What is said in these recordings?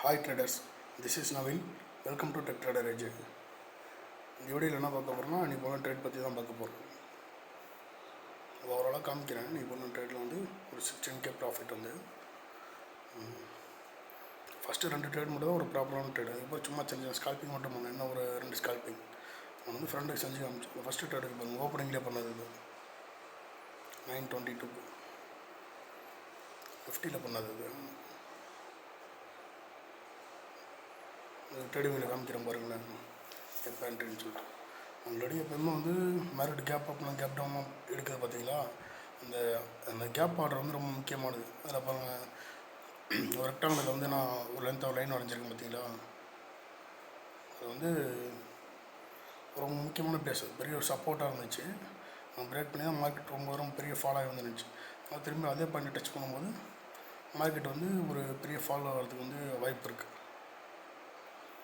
Hi traders, this is Naveen. Welcome to Tech Trader Edge. இந்த வீடியோவில் என்ன பார்க்க போகிறோம்னா, இன்றைக்கி போன ட்ரேட் பற்றி தான் பார்க்க போகிறோம். ஓவராலாக காமிக்கிறேன். இன்றைக்கி போன ட்ரேடில் வந்து ஒரு 16K ப்ராஃபிட் வந்து ஃபஸ்ட்டு 2 ட்ரேட் மட்டும் தான் ஒரு ப்ராப்பரான ட்ரேடு. இப்போ சும்மா செஞ்சேன், ஸ்கால்பிங் மட்டும் பண்ணேன். என்ன ஒரு 2 ஸ்கால்பிங் நான் வந்து ஃப்ரெண்டுக்கு செஞ்சு காமிச்சேன். ஃபஸ்ட்டு ட்ரேடுக்கு பாருங்கள், ஓப்பனிங்லேயே பண்ணது இது 922 50 பண்ணது இது. ட்ரேடிங்கில் காமிக்கிறேன் பாருங்களேன், எப்போ என்ட்ரின்னு சொல்லிட்டு. ஆல்ரெடி எப்போயுமே வந்து மார்க்கெட் கேப் அப்லாம் கேப் டவுன் எடுக்கிறது பார்த்தீங்களா, அந்த கேப் ஆர்டர் வந்து ரொம்ப முக்கியமானது. அதில் பாருங்கள், ஒரு ரெக்டாங்கில் வந்து நான் ஒரு லென்த்தாக லைன் வரைஞ்சிருக்கேன் பார்த்தீங்களா, அது வந்து ரொம்ப முக்கியமான பிளேஸ். பெரிய ஒரு சப்போர்ட்டாக இருந்துச்சு. பிரேக் பண்ணி தான் மார்க்கெட் ரொம்ப பெரிய ஃபாலாக இருந்துச்சு. அது திரும்பி அதே பாயிண்ட் டச் பண்ணும்போது மார்க்கெட் வந்து ஒரு பெரிய ஃபால் ஆகிறதுக்கு வந்து வாய்ப்பு இருக்குது.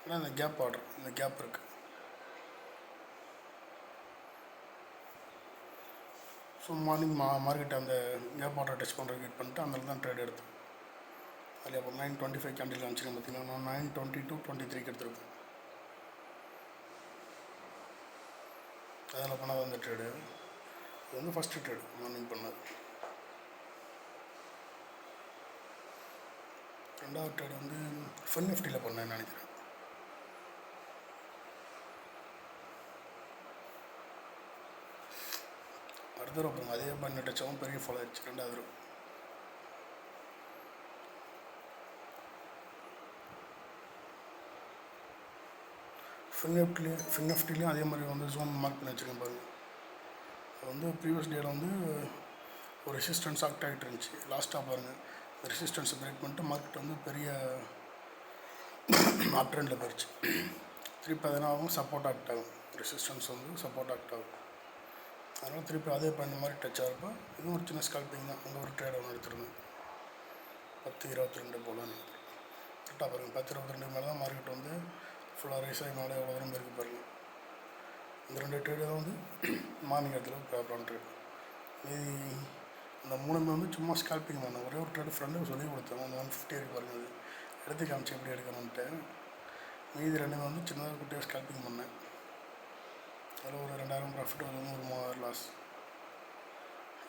ஏன்னா இந்த கேப் ஆர்டர், இந்த கேப் இருக்குது. ஸோ மார்னிங் மார்க்கெட் அந்த கேப் ஆர்டர் டச் பண்ணுறதுக்கு வெயிட் பண்ணிட்டு அந்த தான் ட்ரேட் எடுத்தேன். அதில் அப்போ 925 கேண்டில் காமிச்சிருக்கேன் பார்த்தீங்கன்னா, நான் 922.23 எடுத்துருக்கேன். அதில் பண்ணாத அந்த ட்ரேடு இது வந்து ஃபஸ்ட்டு ட்ரேடு மார்னிங் பண்ணது. ரெண்டாவது ட்ரேடு வந்து ஃபன் நிஃப்டியில் பண்ணேன்னு நினைக்கிறேன். அடுத்த தடவை பாருங்கள், அதே பண்ணி டச்சாகவும் பெரிய ஃபாலோ ஆயிடுச்சு. ரெண்டாவது தடவை ஃபின் நிஃப்டிலையும் அதே மாதிரி வந்து ஜோன் மார்க் பண்ணி வச்சுருக்கேன் பாருங்கள். அது வந்து ப்ரீவியஸ் டேயில் வந்து ஒரு ரெசிஸ்டன்ஸ் ஆக்ட் ஆகிட்டு இருந்துச்சு. லாஸ்ட்டாக பாருங்கள், இந்த ரெசிஸ்டன்ஸை பிரேக் பண்ணிட்டு மார்க்கெட் வந்து பெரிய அப் ட்ரெண்டில் போயிடுச்சு. திருப்பி அதனாலும் சப்போர்ட் ஆக்ட் ஆகும், ரெசிஸ்டன்ஸ் வந்து சப்போர்ட் ஆக்ட் ஆகும். அதனால் திருப்பி அதே பண்ண மாதிரி டச் ஆகிறப்போ இன்னும் ஒரு சின்ன ஸ்கால்பிங் தான். அங்கே ஒரு ட்ரேட் ஒன்று எடுத்துருந்தேன் 10.22 போல் நினைக்கிறேன். கரெக்டாக பாருங்கள், 10.22 மேலே தான் மார்க்கெட் வந்து ஃபுல்லாக ரைஸ் ஆகி மேலே எவ்வளோ தூரம் இருக்குது பாருங்கள். இந்த 2 ட்ரேடு தான் வந்து மார்னிங் இடத்துல ப்ராப்பரான ட்ரேட். மீதி அந்த 3 வந்து சும்மா ஸ்கால்பிங் பண்ணேன். ஒரே ஒரு ட்ரேடு ஃப்ரெண்டுக்கு சொல்லி கொடுத்தேன். அந்த 150 இருக்கு பாருங்கள், அது எடுத்து காமிச்சு எப்படி எடுக்கணுன்ட்டு. மீதி 2 வந்து சின்னதாக குட்டியாக ஸ்கால்பிங் பண்ணேன். அதில் ஒரு 2000 ப்ராஃபிட், ஒரு 3000 லாஸ்.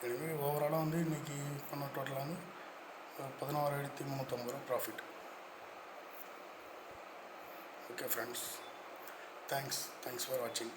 எனவே ஓவராலாக வந்து இன்றைக்கி பண்ண டோட்டலாக வந்து 16,350 profit. Okay friends, thanks for வாட்சிங்.